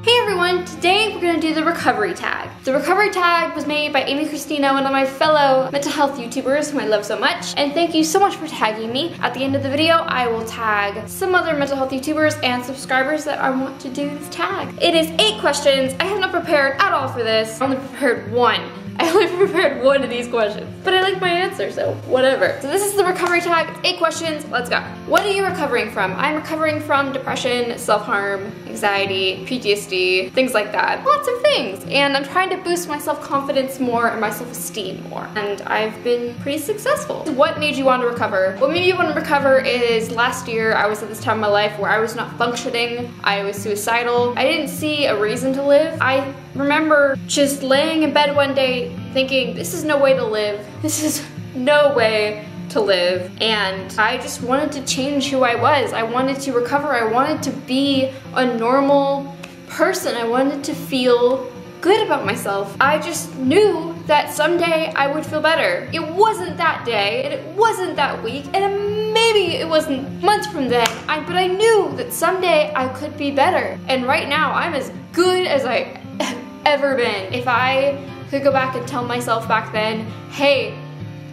Hey everyone, today we're going to do the recovery tag. The recovery tag was made by Amy Christina, one of my fellow mental health YouTubers whom I love so much, and thank you so much for tagging me. At the end of the video, I will tag some other mental health YouTubers and subscribers that I want to do this tag. It is 8 questions. I have not prepared at all for this. I only prepared one. I only prepared one of these questions, but I like my answer, so whatever. So this is the recovery tag, 8 questions, let's go. What are you recovering from? I'm recovering from depression, self-harm, anxiety, PTSD, things like that. Lots of things. And I'm trying to boost my self-confidence more and my self-esteem more. And I've been pretty successful. What made you want to recover? What made me want to recover is last year I was at this time in my life where I was not functioning. I was suicidal. I didn't see a reason to live. I remember just laying in bed one day thinking, this is no way to live. This is no way to live. And I just wanted to change who I was. I wanted to recover. I wanted to be a normal person. I wanted to feel good about myself. I just knew that someday I would feel better. It wasn't that day, and it wasn't that week, and maybe it wasn't months from then, but I knew that someday I could be better. And right now, I'm as good as I have ever been. If I could go back and tell myself back then, hey,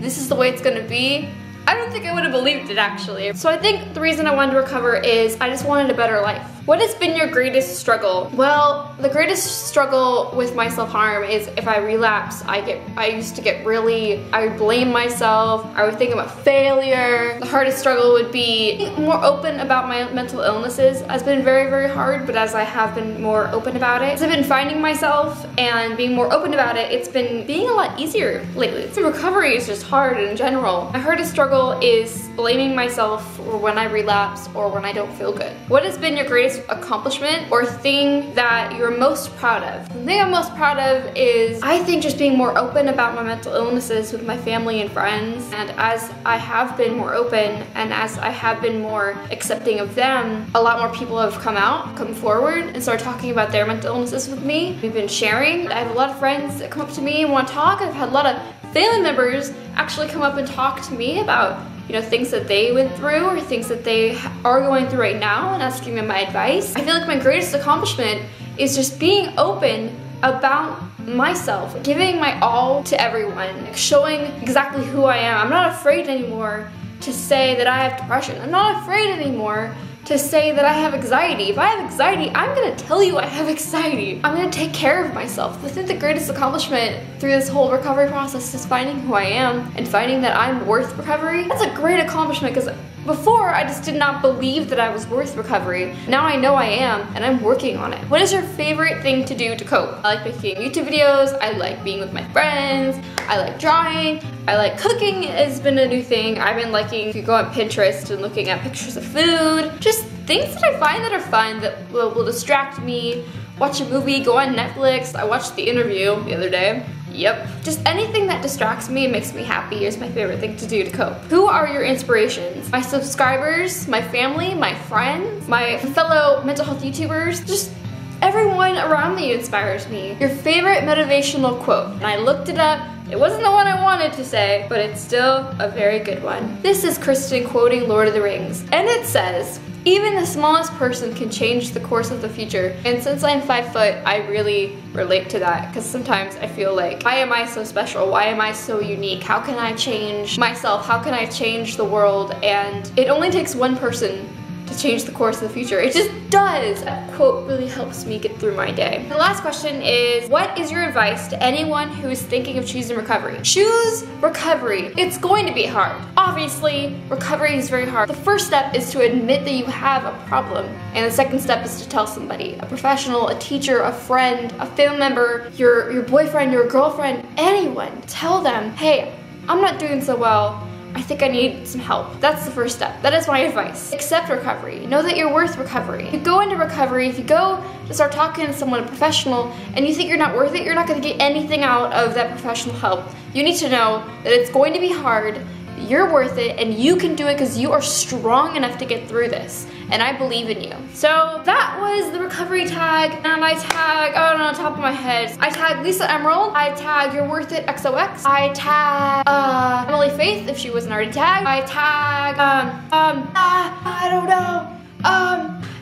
this is the way it's gonna be, I don't think I would have believed it actually. So I think the reason I wanted to recover is I just wanted a better life. What has been your greatest struggle? Well, the greatest struggle with my self-harm is if I relapse, I would blame myself, I would think about failure. The hardest struggle would be being more open about my mental illnesses. Has been very, very hard, but as I have been more open about it, as I've been finding myself and being more open about it, it's been being a lot easier lately. So recovery is just hard in general. My hardest struggle is blaming myself or when I relapse or when I don't feel good. What has been your greatest accomplishment or thing that you're most proud of? The thing I'm most proud of is, I think, just being more open about my mental illnesses with my family and friends. And as I have been more open and as I have been more accepting of them, a lot more people have come forward and started talking about their mental illnesses with me. We've been sharing. I have a lot of friends that come up to me and want to talk. I've had a lot of family members actually come up and talk to me about things that they went through or things that they are going through right now and asking me my advice. I feel like my greatest accomplishment is just being open about myself, giving my all to everyone, showing exactly who I am. I'm not afraid anymore to say that I have depression. I'm not afraid anymore to say that I have anxiety. If I have anxiety, I'm gonna tell you I have anxiety. I'm gonna take care of myself. I think the greatest accomplishment through this whole recovery process is finding who I am and finding that I'm worth recovery. That's a great accomplishment because before I just did not believe that I was worth recovery. Now I know I am and I'm working on it. What is your favorite thing to do to cope? I like making YouTube videos, I like being with my friends, I like drawing, I like cooking has been a new thing. I've been liking to go on Pinterest and looking at pictures of food. Just things that I find that are fun that will distract me. Watch a movie, go on Netflix. I watched The Interview the other day. Yep. Just anything that distracts me and makes me happy is my favorite thing to do to cope. Who are your inspirations? My subscribers, my family, my friends, my fellow mental health YouTubers, just everyone around me inspires me. Your favorite motivational quote? And I looked it up. It wasn't the one I wanted to say, but it's still a very good one. This is Kristen quoting Lord of the Rings, and it says, "Even the smallest person can change the course of the future." And since I'm 5 foot, I really relate to that because sometimes I feel like, why am I so special? Why am I so unique? How can I change myself? How can I change the world? And it only takes one person to change the course of the future. It just does. That quote really helps me get through my day. The last question is, what is your advice to anyone who is thinking of choosing recovery? Choose recovery. It's going to be hard. Obviously, recovery is very hard. The first step is to admit that you have a problem. And the second step is to tell somebody, a professional, a teacher, a friend, a family member, your boyfriend, your girlfriend, anyone. Tell them, hey, I'm not doing so well. I think I need some help. That's the first step. That is my advice. Accept recovery. Know that you're worth recovery. If you go into recovery, if you go to start talking to someone, a professional, and you think you're not worth it, you're not gonna get anything out of that professional help. You need to know that it's going to be hard, you're worth it, and you can do it because you are strong enough to get through this. And I believe in you. So that was the recovery tag, and I tag, I don't know, on top of my head, I tag Lisa Emerald, I tag You're Worth It XOX, I tag Emily Faith if she wasn't already tagged, I tag I don't know,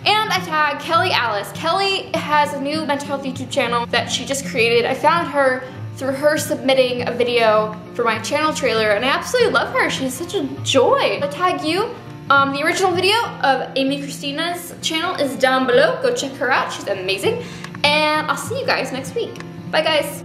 And I tag Kelly Alice. Kelly has a new mental health YouTube channel that she just created. I found her through her submitting a video for my channel trailer, and I absolutely love her. She's such a joy. I tag you. The original video of Amy Christina's channel is down below. Go check her out. She's amazing. And I'll see you guys next week. Bye, guys.